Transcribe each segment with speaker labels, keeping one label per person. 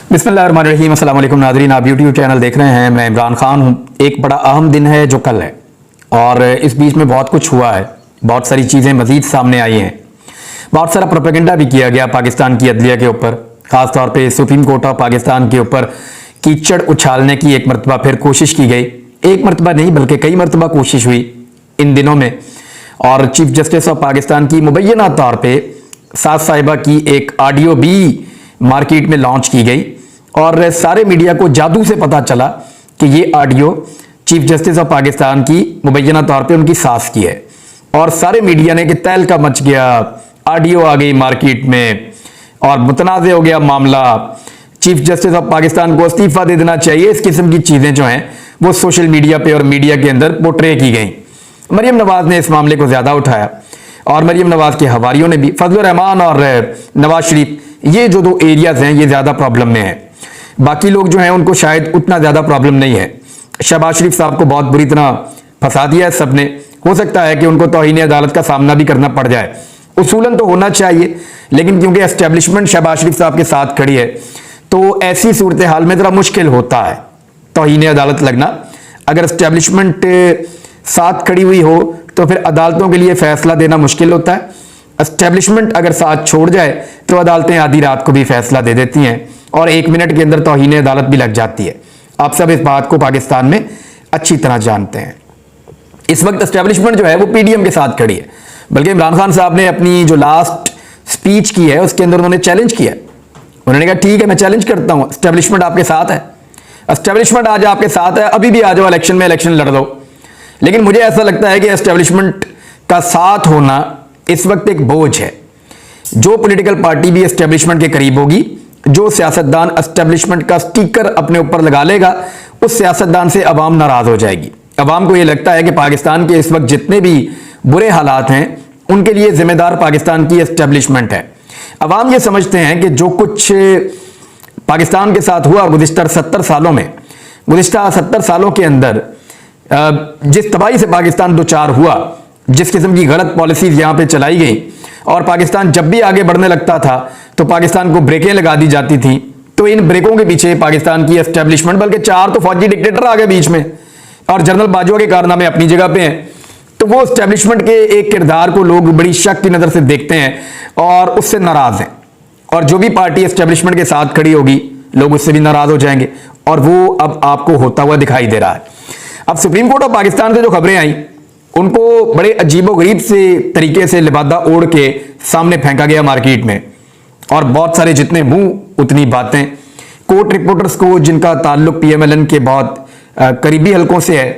Speaker 1: बिस्मिल्लाहिर्रहमानिर्रहीम। अस्सलाम वालेकुम नाज़रीन, आप यूट्यूब चैनल देख रहे हैं। मैं इमरान खान हूँ। एक बड़ा अहम दिन है जो कल है और इस बीच में बहुत कुछ हुआ है, बहुत सारी चीज़ें मज़ीद सामने आई हैं, बहुत सारा प्रोपेगेंडा भी किया गया पाकिस्तान की अदलिया के ऊपर, ख़ासतौर पे सुप्रीम कोर्ट ऑफ पाकिस्तान के ऊपर कीचड़ उछालने की एक मरतबा फिर कोशिश की गई। एक मरतबा नहीं बल्कि कई मरतबा कोशिश हुई इन दिनों में। और चीफ जस्टिस ऑफ पाकिस्तान की मुबैना तौर पर साद साहिबा की एक ऑडियो भी मार्केट में लॉन्च की गई और सारे मीडिया को जादू से पता चला कि ये audio chief justice of Pakistan की मुबैना तौर पे उनकी सास की है और सारे मीडिया ने कि तहलका मच गया, ऑडियो आ गई मार्केट में और मुतनाज़ हो गया मामला। चीफ जस्टिस ऑफ पाकिस्तान को इस्तीफा दे देना चाहिए। इस किस्म की चीज़ें जो हैं वो सोशल मीडिया पे और मीडिया के अंदर पोर्ट्रे की गई। मरियम नवाज ने इस मामले को ज़्यादा उठाया और मरियम नवाज के हवारियों ने भी। फजल रहमान और नवाज शरीफ, ये जो दो एरियाज हैं ये ज़्यादा प्रॉब्लम में हैं। बाकी लोग जो हैं उनको शायद उतना ज़्यादा प्रॉब्लम नहीं है। शहबाज शरीफ साहब को बहुत बुरी तरह फंसा दिया है सबने। हो सकता है कि उनको तौहीन अदालत का सामना भी करना पड़ जाए। उसूलन तो होना चाहिए, लेकिन क्योंकि एस्टेब्लिशमेंट शहबाज शरीफ साहब के साथ खड़ी है तो ऐसी सूरत हाल में ज़रा मुश्किल होता है तौहीन अदालत लगना। अगर एस्टेब्लिशमेंट साथ खड़ी हुई हो तो फिर अदालतों के लिए फैसला देना मुश्किल होता है। एस्टेब्लिशमेंट अगर साथ छोड़ जाए तो अदालतें आधी रात को भी फैसला दे देती हैं और 1 मिनट के अंदर तौहीन अदालत भी लग जाती है। आप सब इस बात को पाकिस्तान में अच्छी तरह जानते हैं। इस वक्त एस्टेब्लिशमेंट जो है वो पीडीएम के साथ खड़ी है। बल्कि इमरान खान साहब ने अपनी जो लास्ट स्पीच की है उसके अंदर उन्होंने चैलेंज किया। उन्होंने कहा ठीक है मैं चैलेंज करता हूं, एस्टेब्लिशमेंट आपके साथ है, एस्टेब्लिशमेंट आज आपके साथ है, अभी भी आ जाओ इलेक्शन में, इलेक्शन लड़ दो। लेकिन मुझे ऐसा लगता है कि एस्टेब्लिशमेंट का साथ होना इस वक्त एक बोझ है। जो पॉलिटिकल पार्टी भी एस्टेब्लिशमेंट के करीब होगी, जो सियासतदान एस्टेब्लिशमेंट का स्टिकर अपने ऊपर लगा लेगा, उस सियासतदान से अवाम नाराज हो जाएगी। अवाम को यह लगता है कि पाकिस्तान के इस वक्त जितने भी बुरे हालात हैं उनके लिए जिम्मेदार पाकिस्तान की एस्टेब्लिशमेंट है। अवाम ये समझते हैं कि जो कुछ पाकिस्तान के साथ हुआ गुज़िश्ता 70 सालों में, गुज़िश्ता 70 सालों के अंदर जिस तबाही से पाकिस्तान दो चार हुआ, जिस किस्म की गलत पॉलिसीज यहां पे चलाई गई और पाकिस्तान जब भी आगे बढ़ने लगता था तो पाकिस्तान को ब्रेकें लगा दी जाती थी, तो इन ब्रेकों के पीछे पाकिस्तान की एस्टेब्लिशमेंट, बल्कि 4 तो फौजी डिक्टेटर आ गए बीच में और जनरल बाजवा के कारनामे अपनी जगह पे हैं, तो वो एस्टेब्लिशमेंट के एक किरदार को लोग बड़ी शक की नजर से देखते हैं और उससे नाराज हैं। और जो भी पार्टी एस्टेब्लिशमेंट के साथ खड़ी होगी लोग उससे भी नाराज हो जाएंगे और वो अब आपको होता हुआ दिखाई दे रहा है। अब सुप्रीम कोर्ट ऑफ पाकिस्तान से जो खबरें आई उनको बड़े अजीबोगरीब से तरीके से लिबादा ओढ़ के सामने फेंका गया मार्केट में और बहुत सारे जितने मुंह उतनी बातें। कोर्ट रिपोर्टर्स को जिनका ताल्लुक पीएमएलएन के बहुत करीबी हलकों से है,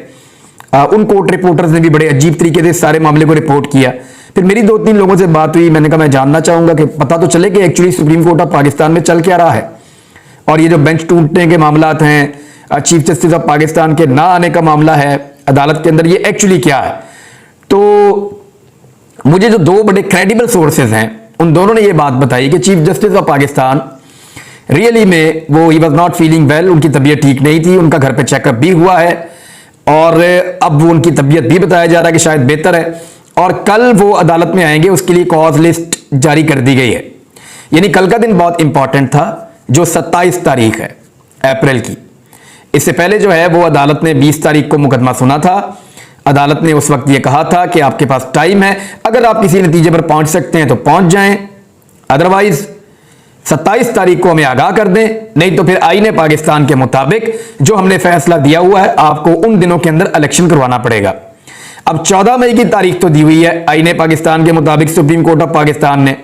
Speaker 1: उन कोर्ट रिपोर्टर्स ने भी बड़े अजीब तरीके से सारे मामले को रिपोर्ट किया। फिर मेरी 2-3 लोगों से बात हुई, मैंने कहा मैं जानना चाहूंगा कि पता तो चले कि actually supreme court of Pakistan में चल क्या रहा है और ये जो बेंच टूटने के मामलात हैं, चीफ जस्टिस ऑफ पाकिस्तान के ना आने का मामला है अदालत के अंदर, ये एक्चुअली क्या है। तो मुझे जो 2 बड़े क्रेडिबल सोर्सेज हैं उन दोनों ने ये बात बताई कि chief justice of Pakistan really में वो he was not feeling well, उनकी तबीयत ठीक नहीं थी, उनका घर पे चेकअप भी हुआ है और अब वो उनकी तबीयत भी बताया जा रहा है कि शायद बेहतर है और कल वो अदालत में आएंगे, उसके लिए कॉज लिस्ट जारी कर दी गई है। यानी कल का दिन बहुत इंपॉर्टेंट था जो 27 तारीख है अप्रैल की। इससे पहले जो है वो अदालत ने 20 तारीख को मुकदमा सुना था। अदालत ने उस वक्त ये कहा था कि आपके पास टाइम है, अगर आप किसी नतीजे पर पहुंच सकते हैं तो पहुंच जाएं, अदरवाइज 27 तारीख को हमें आगाह कर दें, नहीं तो फिर आईने पाकिस्तान के मुताबिक जो हमने फैसला दिया हुआ है आपको उन दिनों के अंदर इलेक्शन करवाना पड़ेगा। अब 14 मई की तारीख तो दी हुई है आईने पाकिस्तान के मुताबिक सुप्रीम कोर्ट ऑफ पाकिस्तान ने।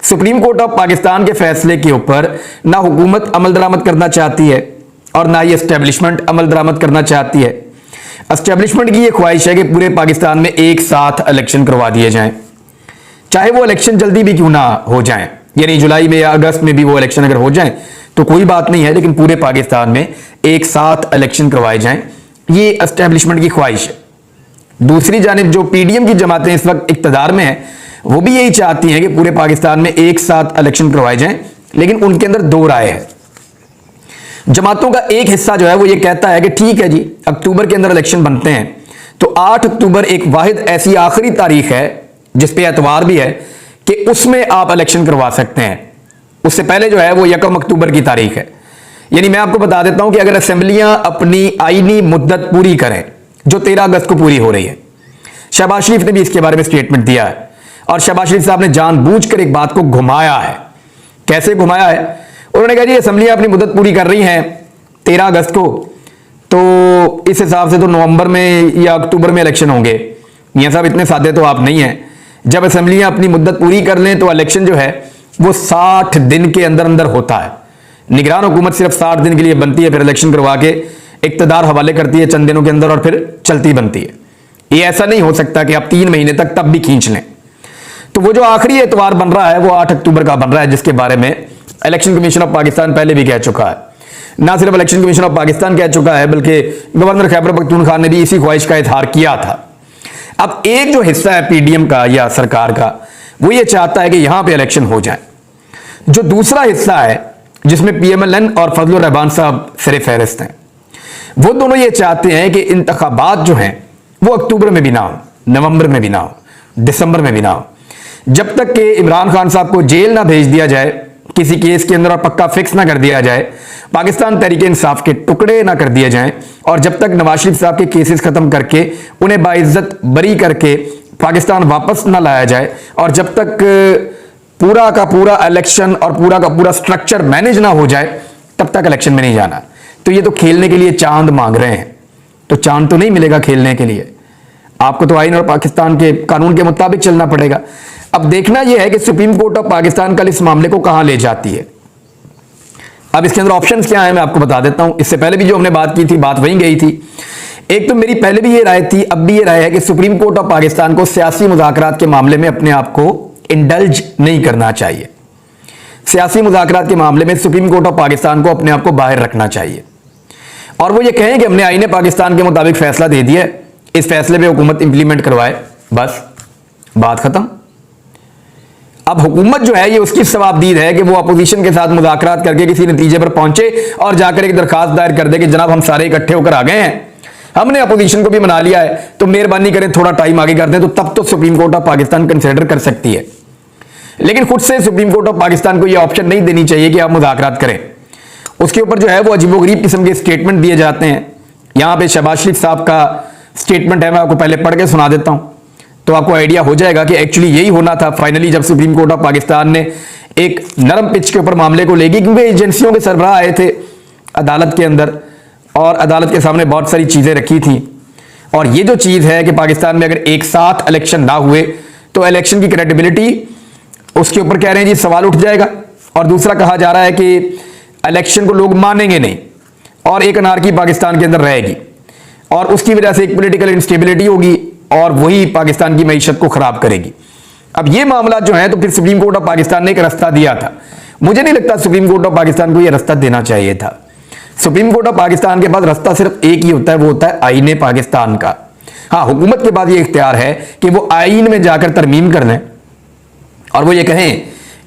Speaker 1: सुप्रीम कोर्ट ऑफ पाकिस्तान के फैसले के ऊपर ना हुकूमत अमल दरामद करना चाहती है और ना ही एस्टेब्लिशमेंट अमल दरामद करना चाहती है। एस्टेब्लिशमेंट की ये ख्वाहिश है कि पूरे पाकिस्तान में एक साथ इलेक्शन करवा दिए जाएं, चाहे वो इलेक्शन जल्दी भी क्यों ना हो जाएं, यानी जुलाई में या अगस्त में भी वो इलेक्शन अगर हो जाएं तो कोई बात नहीं है, लेकिन पूरे पाकिस्तान में एक साथ इलेक्शन करवाए जाएं, ये एस्टेब्लिशमेंट की ख्वाहिश है। दूसरी जानिब जो पीडीएम की जमातें इस वक्त इक्तदार में है वो भी यही चाहती हैं कि पूरे पाकिस्तान में एक साथ इलेक्शन करवाए जाएं, लेकिन उनके अंदर 2 राय है। जमातों का एक हिस्सा जो है वो ये कहता है कि ठीक है जी अक्टूबर के अंदर इलेक्शन बनते हैं, तो 8 अक्टूबर एक वाहिद ऐसी आखिरी तारीख है जिसपे एतवार भी है कि उसमें आप इलेक्शन करवा सकते हैं। उससे पहले जो है वो 1 अक्टूबर की तारीख है। यानी मैं आपको बता देता हूं कि अगर असेंबलियां अपनी आईनी मुद्दत पूरी करें जो 13 अगस्त को पूरी हो रही है, शहबाज शरीफ ने भी इसके बारे में स्टेटमेंट दिया है और शहबाज शरीफ साहब ने जानबूझकर एक बात को घुमाया है। कैसे घुमाया है? उन्होंने कहा जी असेंबलियां अपनी मुद्दत पूरी कर रही हैं 13 अगस्त को, तो इस हिसाब से तो नवंबर में या अक्टूबर में इलेक्शन होंगे। मियां साहब इतने सादे तो आप नहीं हैं। जब असेंबलियां अपनी मुद्दत पूरी कर लें तो इलेक्शन जो है वो 60 दिन के अंदर अंदर होता है। निगरान हुकूमत सिर्फ 60 दिन के लिए बनती है, फिर इलेक्शन करवा के इक्तदार हवाले करती है चंद दिनों के अंदर और फिर चलती बनती है। ये ऐसा नहीं हो सकता कि आप 3 महीने तक तब भी खींच लें। तो वो जो आखिरी एतवार बन रहा है वो 8 अक्टूबर का बन रहा है, जिसके बारे में इलेक्शन कमीशन ऑफ पाकिस्तान पहले भी कह चुका है। ना सिर्फ इलेक्शन कमीशन ऑफ पाकिस्तान कह चुका है बल्कि गवर्नर खैबर पख्तूनख्वा ने भी इसी ख्वाहिश का इजहार किया था। अब एक जो हिस्सा है पीडीएम का या सरकार का, वो ये चाहता है कि यहां पे इलेक्शन हो जाए। जो दूसरा हिस्सा है जिसमें पीएमएलएन और फजलुर रहमान साहब सिरे फहरिस्त हैं, वो दोनों ये चाहते हैं कि इंतखाबात जो हैं वो अक्टूबर में भी ना हो, नवंबर में भी ना हो, दिसंबर में भी ना हो, जब तक कि इमरान खान साहब को जेल ना भेज दिया जाए किसी केस के अंदर और पक्का फिक्स ना कर दिया जाए, पाकिस्तान तहरीक इंसाफ के टुकड़े ना कर दिए जाएं, और जब तक नवाज शरीफ साहब के केसेस खत्म करके उन्हें बाइज्जत बरी करके पाकिस्तान वापस ना लाया जाए, और जब तक पूरा का पूरा इलेक्शन और पूरा का पूरा स्ट्रक्चर मैनेज ना हो जाए, तब तक इलेक्शन में नहीं जाना। तो ये तो खेलने के लिए चांद मांग रहे हैं, तो चांद तो नहीं मिलेगा खेलने के लिए। आपको तो आईन और पाकिस्तान के कानून के मुताबिक चलना पड़ेगा। अब देखना यह है कि सुप्रीम कोर्ट ऑफ पाकिस्तान कल इस मामले को कहां ले जाती है। अब इसके अंदर ऑप्शंस क्या है मैं आपको बता देता हूं। इससे पहले भी जो हमने बात की थी, बात वहीं गई थी। एक तो मेरी पहले भी ये राय थी, अब भी ये राय है कि सुप्रीम कोर्ट ऑफ पाकिस्तान को सियासी मुज़ाकरात के मामले में अपने आप को इंडल्ज नहीं करना चाहिए। सियासी मुज़ाकरात के मामले में सुप्रीम कोर्ट ऑफ पाकिस्तान को अपने आप को बाहर रखना चाहिए और वो ये कहें कि हमने आईने पाकिस्तान के मुताबिक फैसला दे दिया, इस फैसले पे हुकूमत इंप्लीमेंट करवाए, बस बात खत्म। अब हुकूमत जो है ये उसकी सवाबदीद है कि वो अपोजिशन के साथ मुज़ाकरात करके किसी नतीजे पर पहुंचे और जाकर एक दरखास्त दायर कर दे कि जनाब हम सारे इकट्ठे होकर आ गए हैं, हमने अपोजिशन को भी मना लिया है, तो मेहरबानी करें थोड़ा टाइम आगे कर दें, तो तब तो supreme court of Pakistan consider कर सकती है। लेकिन खुद से सुप्रीम कोर्ट ऑफ पाकिस्तान को यह ऑप्शन नहीं देनी चाहिए कि आप मुज़ाकरात करें। उसके ऊपर जो है वो अजीबोगरीब किस्म के स्टेटमेंट दिए जाते हैं। यहां पे शहबाज शरीफ साहब का स्टेटमेंट है, मैं आपको पहले पढ़ के सुना देता हूं तो आपको आइडिया हो जाएगा कि एक्चुअली यही होना था। फाइनली जब सुप्रीम कोर्ट ऑफ पाकिस्तान ने एक नरम पिच के ऊपर मामले को लेगी, क्योंकि एजेंसियों के सरबराह आए थे अदालत के अंदर और अदालत के सामने बहुत सारी चीजें रखी थी, और ये जो चीज है कि पाकिस्तान में अगर एक साथ इलेक्शन ना हुए तो इलेक्शन की क्रेडिबिलिटी उसके ऊपर कह रहे हैं जी सवाल उठ जाएगा, और दूसरा कहा जा रहा है कि इलेक्शन को लोग मानेंगे नहीं और एक अनारकी पाकिस्तान के अंदर रहेगी और उसकी वजह से एक पॉलिटिकल इंस्टेबिलिटी होगी और वही पाकिस्तान की मईशत को खराब करेगी। अब ये मामला जो है तो फिर सुप्रीम कोर्ट ऑफ पाकिस्तान ने एक रास्ता दिया था। मुझे नहीं लगता सुप्रीम कोर्ट ऑफ पाकिस्तान को यह रास्ता देना चाहिए था। सुप्रीम कोर्ट ऑफ पाकिस्तान के पास रास्ता सिर्फ एक ही होता है, वो होता है आईने पाकिस्तान का। हाँ, हुकूमत के पास ये इख्तियार है कि वो आईन में जाकर तरमीम कर लें और वो ये कहें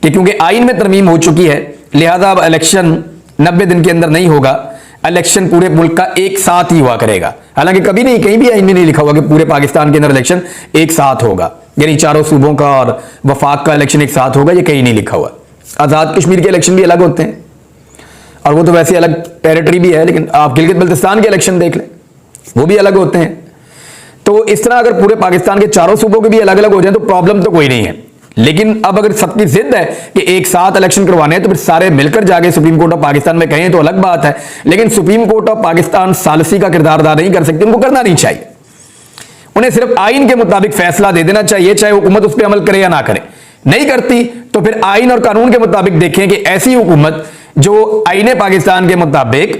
Speaker 1: कि क्योंकि आईन में तरमीम हो चुकी है लिहाजा अब इलेक्शन 90 दिन के अंदर नहीं होगा, इलेक्शन पूरे मुल्क का एक साथ ही हुआ करेगा। हालांकि कभी नहीं, कहीं भी आईन में नहीं लिखा हुआ कि पूरे पाकिस्तान के अंदर इलेक्शन एक साथ होगा, यानी चारों सूबों का और वफाक का इलेक्शन एक साथ होगा, ये कहीं नहीं लिखा हुआ। आजाद कश्मीर के इलेक्शन भी अलग होते हैं और वो तो वैसे अलग टेरिटरी भी है, लेकिन आप गिलगित बल्तिस्तान के इलेक्शन देख लें, वो भी अलग होते हैं। तो इस तरह अगर पूरे पाकिस्तान के चारों सूबों के भी अलग अलग हो जाए तो प्रॉब्लम तो कोई नहीं है। लेकिन अब अगर सबकी जिद है कि एक साथ इलेक्शन करवाने हैं तो फिर सारे मिलकर जाके सुप्रीम कोर्ट ऑफ पाकिस्तान में कहें तो अलग बात है, लेकिन सुप्रीम कोर्ट ऑफ पाकिस्तान सालसी का किरदार अदा नहीं कर सकती, उनको करना नहीं चाहिए। उन्हें सिर्फ आईन के मुताबिक फैसला दे देना चाहिए, चाहे हुकूमत उस पर अमल करे या ना करे। नहीं करती तो फिर आईन और कानून के मुताबिक देखें कि ऐसी हुकूमत जो आईने पाकिस्तान के मुताबिक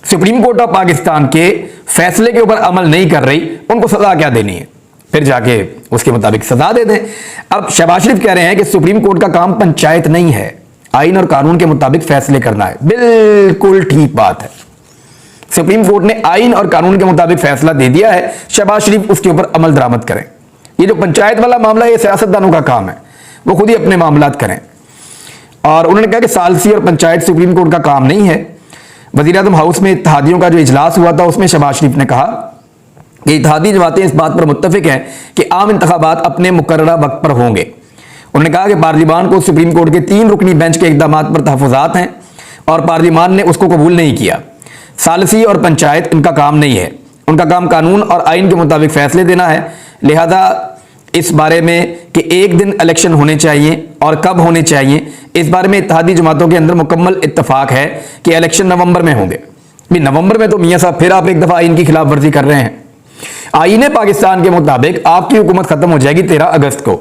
Speaker 1: सुप्रीम कोर्ट ऑफ पाकिस्तान के फैसले के ऊपर अमल नहीं कर रही, उनको सजा क्या देनी है, फिर जाके उसके मुताबिक सजा दे दें। अब शहबाज शरीफ कह रहे हैं कि सुप्रीम कोर्ट का काम पंचायत नहीं है, आईन और कानून के मुताबिक फैसले करना है। बिल्कुल ठीक बात है, सुप्रीम कोर्ट ने आईन और कानून के मुताबिक फैसला दे दिया है, शहबाज शरीफ उसके ऊपर अमल दरामद करें। ये जो पंचायत वाला मामला है ये सियासतदानों का काम है, वो खुद ही अपने मामलात करें। और उन्होंने कहा कि सालसी और पंचायत सुप्रीम कोर्ट का काम नहीं है। वज़ीर-ए-आज़म हाउस में इत्तेहादियों का जो इजलास हुआ था उसमें शहबाज शरीफ ने कहा कि इत्तेहादी जमातें इस बात पर मुत्तफिक हैं कि आम इंतखाबात अपने मुकर्ररा वक्त पर होंगे उन्होंने कहा कि पार्लियामान को सुप्रीम कोर्ट के 3 रुकनी बेंच के इकदाम पर तहफ़्फ़ुज़ात हैं और पार्लियामान ने उसको कबूल नहीं किया। सालसी और पंचायत इनका काम नहीं है, उनका काम कानून और आइन के मुताबिक फैसले देना है। लिहाजा इस बारे में कि एक दिन इलेक्शन होने चाहिए और कब होने चाहिए, इस बारे में इत्तेहादी जमातों के अंदर मुकम्मल इत्तफाक है कि इलेक्शन नवंबर में होंगे। भी नवंबर में तो मियाँ साहब फिर आप एक दफ़ा आइन की खिलाफ वर्जी कर रहे हैं। आईने पाकिस्तान के मुताबिक आपकी हुकूमत खत्म हो जाएगी 13 अगस्त को।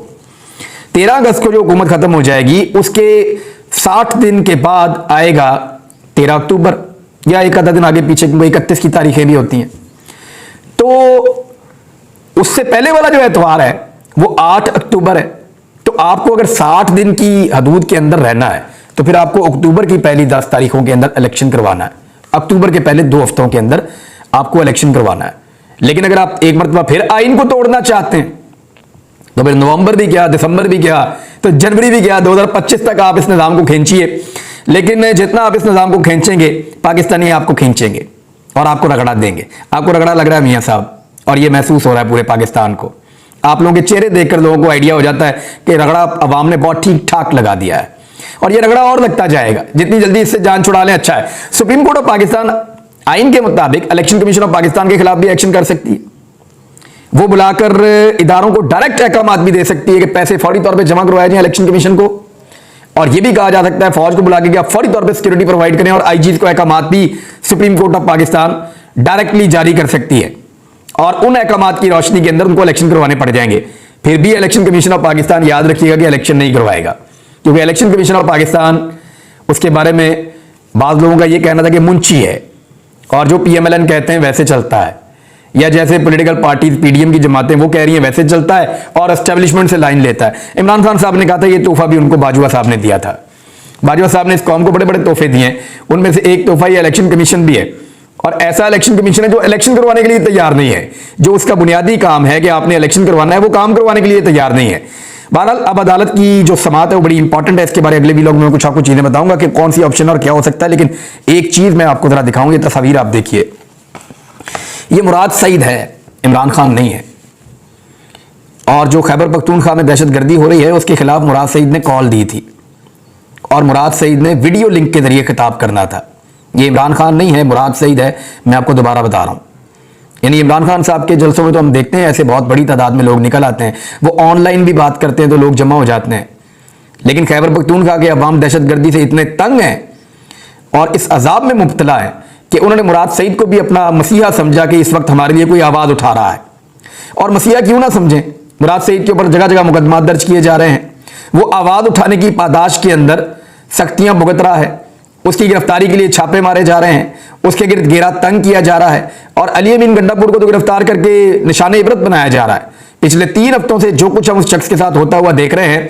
Speaker 1: 13 अगस्त को जो हुकूमत खत्म हो जाएगी उसके 60 दिन के बाद आएगा 13 अक्टूबर या एक आधा दिन आगे पीछे 31 की तारीखें भी होती हैं। तो उससे पहले वाला जो एतवार है वो 8 अक्टूबर है। तो आपको अगर 60 दिन की हदूद के अंदर रहना है तो फिर आपको अक्टूबर की पहली 10 तारीखों के अंदर इलेक्शन करवाना है। अक्टूबर के पहले 2 हफ्तों के अंदर आपको इलेक्शन करवाना है। लेकिन अगर आप एक मरतबा फिर आइन को तोड़ना चाहते हैं तो फिर नवंबर भी गया, दिसंबर भी गया, तो जनवरी भी गया, 2025 तक आप इस निज़ाम को खींचिए। लेकिन जितना आप इस निज़ाम को खींचेंगे पाकिस्तानी आपको खींचेंगे और आपको रगड़ा देंगे। आपको रगड़ा लग रहा है मियाँ साहब, और ये महसूस हो रहा है पूरे पाकिस्तान को। आप लोगों के चेहरे देखकर लोगों को आइडिया हो जाता है कि रगड़ा अवाम ने बहुत ठीक ठाक लगा दिया है और ये रगड़ा और लगता जाएगा। जितनी जल्दी इससे जान छुड़ा लें अच्छा है। सुप्रीम कोर्ट ऑफ पाकिस्तान आइन के मुताबिक इलेक्शन कमीशन ऑफ पाकिस्तान के खिलाफ भी एक्शन कर सकती है। वो बुलाकर इदारों को डायरेक्ट अहकाम भी दे सकती है कि पैसे फौरी तौर पर जमा करवाए जाए इलेक्शन कमीशन को। और यह भी कहा जा सकता है फौज को बुला के कि आप फौरी तौर पर सिक्योरिटी प्रोवाइड करें, और आईजी को अहकाम भी supreme court of Pakistan directly जारी कर सकती है और उन अहकाम की रोशनी के अंदर उनको इलेक्शन करवाने पड़ जाएंगे। फिर भी इलेक्शन कमीशन ऑफ पाकिस्तान याद रखिएगा कि इलेक्शन नहीं करवाएगा, क्योंकि इलेक्शन कमीशन ऑफ पाकिस्तान उसके बारे में बाज़ लोगों का यह कहना था कि मुंशी है और जो PMLN कहते हैं वैसे चलता है, या जैसे पॉलिटिकल पार्टीज PDM की जमातें वो कह रही हैं वैसे चलता है और एस्टेब्लिशमेंट से लाइन लेता है। इमरान खान साहब ने कहा था ये तोहफा भी उनको बाजवा साहब ने दिया था। बाजवा साहब ने इस कौम को बड़े बड़े तोहफे दिए हैं, उनमें से एक तोहफा ये इलेक्शन कमीशन भी है। और ऐसा इलेक्शन कमीशन है जो इलेक्शन करवाने के लिए तैयार नहीं है, जो उसका बुनियादी काम है कि आपने इलेक्शन करवाना है वो काम करवाने के लिए तैयार नहीं है। बहरहाल अब अदालत की जो समाअत है वो बड़ी इंपॉर्टेंट है। इसके बारे में अगले व्लॉग में कुछ आपको चीजें बताऊंगा कि कौन सी ऑप्शन और क्या हो सकता है। लेकिन एक चीज मैं आपको जरा दिखाऊंगा, ये तस्वीर आप देखिए, ये मुराद सईद है, इमरान खान नहीं है। और जो खैबर पख्तूनख्वा में दहशतगर्दी हो रही है उसके खिलाफ मुराद सईद ने कॉल दी थी और मुराद सईद ने वीडियो लिंक के जरिए खिताब करना था। ये इमरान खान नहीं है, मुराद सईद है। मैं आपको दोबारा बता रहा हूं। यानी इमरान खान साहब के जलसों में तो हम देखते हैं ऐसे बहुत बड़ी तादाद में लोग निकल आते हैं, वो ऑनलाइन भी बात करते हैं तो लोग जमा हो जाते हैं। लेकिन खैबर पख्तूनख्वा के अवाम दहशतगर्दी से इतने तंग हैं और इस अजाब में मुब्तला है कि उन्होंने मुराद सईद को भी अपना मसीहा समझा कि इस वक्त हमारे लिए कोई आवाज़ उठा रहा है। और मसीहा क्यों ना समझें, मुराद सईद के ऊपर जगह जगह मुकदमा दर्ज किए जा रहे हैं। वो आवाज़ उठाने की पादाश के अंदर सख्तियां भुगत रहा है, उसकी गिरफ्तारी के लिए छापे मारे जा रहे हैं, उसके गिर्द घेरा तंग किया जा रहा है और अली अमीन गंडापुर को तो गिरफ्तार करके निशाने इबरत बनाया जा रहा है। पिछले 3 हफ्तों से जो कुछ हम उस शख्स के साथ होता हुआ देख रहे हैं,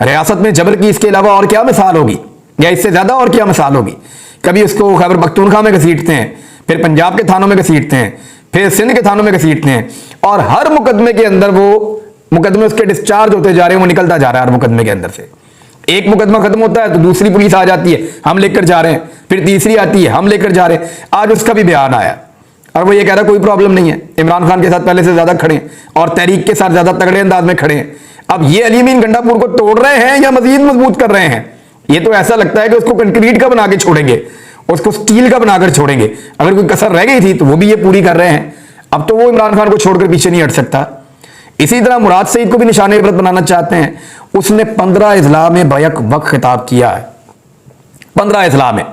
Speaker 1: रियासत में जबर की इसके अलावा और क्या मिसाल होगी या इससे ज्यादा और क्या मिसाल होगी। कभी उसको खैबर पख्तूनख्वा में घसीटते हैं, फिर पंजाब के थानों में घसीटते हैं, फिर सिंध के थानों में घसीटते हैं और हर मुकदमे के अंदर वो मुकदमे उसके डिस्चार्ज होते जा रहे हैं, वो निकलता जा रहा है हर मुकदमे के अंदर से। एक मुकदमा खत्म होता है तो दूसरी पुलिस आ जाती है, हम लेकर जा रहे हैं, फिर तीसरी आती है, हम लेकर जा रहे हैं। आज उसका भी बयान आया और वो ये कह रहा है कोई प्रॉब्लम नहीं है, इमरान खान के साथ पहले से ज्यादा खड़े हैं और तहरीक के साथ ज्यादा तगड़े अंदाज में खड़े हैं। अब ये अली अमीन गंडापुर को तोड़ रहे हैं या मजीद मजबूत कर रहे हैं, ये तो ऐसा लगता है कि उसको कंक्रीट का बना के छोड़ेंगे, उसको स्टील का बनाकर छोड़ेंगे। अगर कोई कसर रह गई थी तो वो भी ये पूरी कर रहे हैं। अब तो वो इमरान खान को छोड़कर पीछे नहीं हट सकता। इसी तरह मुराद सईद को भी निशाने इबरत बनाना चाहते हैं। उसने 15 इजला में बैक वक्त खिताब किया है, 15 इजला में।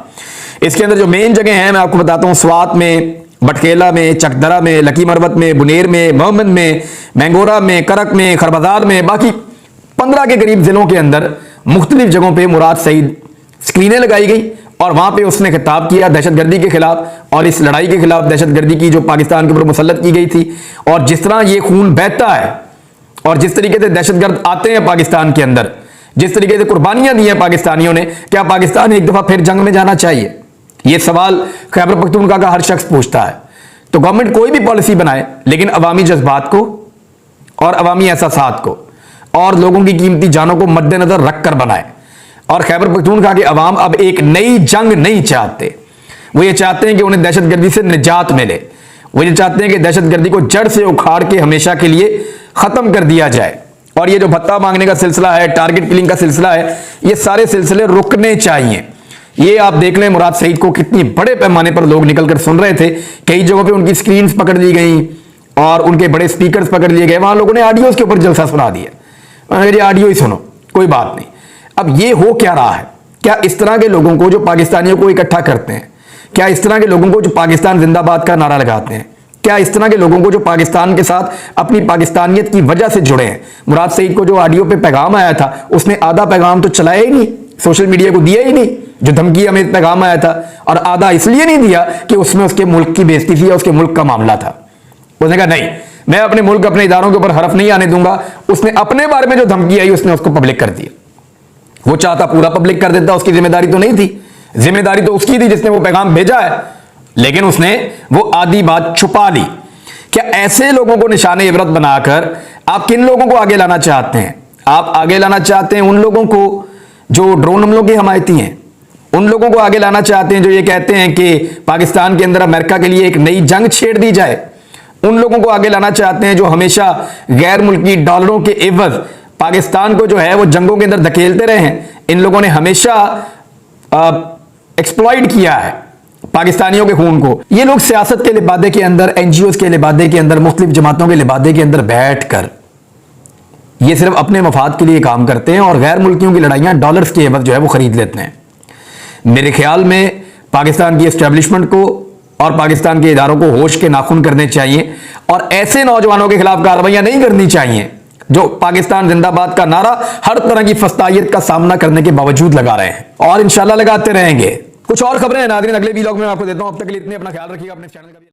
Speaker 1: इसके अंदर जो मेन जगह हैं मैं आपको बताता हूं, स्वात में, बटकेला में, चकदरा में, लकी मरवत में, बुनेर में, मोहम्मद में, मैंगोरा में, करक में, खरबजार में, बाकी 15 के करीब जिलों के अंदर मुख्तलिफ जगहों पर मुराद सईद स्क्रीनें लगाई गई और वहां पे उसने खिताब किया दहशतगर्दी के खिलाफ और इस लड़ाई के खिलाफ, दहशतगर्दी की जो पाकिस्तान के ऊपर मुसल्लत की गई थी और जिस तरह ये खून बहता है और जिस तरीके से दहशतगर्द आते हैं पाकिस्तान के अंदर, जिस तरीके से कुर्बानियां दी हैं पाकिस्तानियों ने, क्या पाकिस्तान एक दफा फिर जंग में जाना चाहिए? यह सवाल खैबर पख्तूनख्वा का हर शख्स पूछता है। तो गवर्नमेंट कोई भी पॉलिसी बनाए लेकिन अवामी जज्बात को और अवामी एहसासात को और लोगों की कीमती जानों को मद्देनजर रखकर बनाए। और खैबर पख्तूनख्वा के अवाम अब एक नई जंग नहीं चाहते। वो ये चाहते हैं कि उन्हें दहशतगर्दी से निजात मिले। वो ये चाहते हैं कि दहशतगर्दी को जड़ से उखाड़ के हमेशा के लिए खत्म कर दिया जाए। और ये जो भत्ता मांगने का सिलसिला है, टारगेट किलिंग का सिलसिला है, ये सारे सिलसिले रुकने चाहिए। ये आप देख लें मुराद सईद को कितनी बड़े पैमाने पर लोग निकलकर सुन रहे थे। कई जगहों पे उनकी स्क्रीन्स पकड़ ली गई और उनके बड़े स्पीकर्स पकड़ लिए गए, वहां लोगों ने ऑडियोज के ऊपर जलसा सुना दिया। मैंने कहा ऑडियो ही सुनो, कोई बात नहीं। अब ये हो क्या रहा है? क्या इस तरह के लोगों को जो पाकिस्तानियों को इकट्ठा करते हैं, क्या इस तरह के लोगों को जो पाकिस्तान जिंदाबाद का नारा लगाते हैं, क्या इस तरह के लोगों को जो पाकिस्तान के साथ अपनी पाकिस्तानियत की वजह से जुड़े हैं? मुराद सईद को जो ऑडियो पे पैगाम आया था, उसने आधा पैगाम तो चलाया ही नहीं, सोशल मीडिया को दिया ही नहीं। जो धमकी हमें पैगाम आया था, और आधा इसलिए नहीं दिया कि उसमें उसके मुल्क की बेइज्जती थी या उसके मुल्क का मामला था। उसने कहा नहीं, मैं अपने मुल्क, अपने इदारों के ऊपर हरफ नहीं आने दूंगा। उसने अपने बारे में जो धमकी आई उसने उसको पब्लिक कर दिया। वो चाहता पूरा पब्लिक कर देता, उसकी जिम्मेदारी तो नहीं थी, जिम्मेदारी तो उसकी थी जिसने वो पैगाम भेजा है, लेकिन उसने वो आधी बात छुपा ली। क्या ऐसे लोगों को निशाने इबरत बनाकर आप किन लोगों को आगे लाना चाहते हैं? आप आगे लाना चाहते हैं उन लोगों को जो ड्रोन हमलों के हमायती हैं, उन लोगों को आगे लाना चाहते हैं जो ये कहते हैं कि पाकिस्तान के अंदर अमेरिका के लिए एक नई जंग छेड़ दी जाए, उन लोगों को आगे लाना चाहते हैं जो हमेशा गैर मुल्की डॉलरों के एवज पाकिस्तान को जो है वो जंगों के अंदर धकेलते रहे हैं। इन लोगों ने हमेशा एक्सप्लॉइट किया है पाकिस्तानियों के खून को। ये लोग सियासत के लिबादे के अंदर, एनजीओ के लिबादे के अंदर, मुख्तलिफ जमातों के लिबादे के अंदर बैठकर ये सिर्फ अपने मफाद के लिए काम करते हैं और गैर मुल्कियों की लड़ाइयां डॉलर्स के एवज जो है वो खरीद लेते हैं। मेरे ख्याल में पाकिस्तान की एस्टेब्लिशमेंट को और पाकिस्तान के इदारों को होश के नाखून करने चाहिए और ऐसे नौजवानों के खिलाफ कार्रवाइयां नहीं करनी चाहिए जो पाकिस्तान जिंदाबाद का नारा हर तरह की फस्तायत का सामना करने के बावजूद लगा रहे हैं, और इंशाल्लाह लगाते रहेंगे। कुछ और खबरें हैं नाज़रीन, अगले वीलॉग में आपको देता हूं। अब तक के लिए इतने, अपना ख्याल रखिएगा, अपने चैनल का भी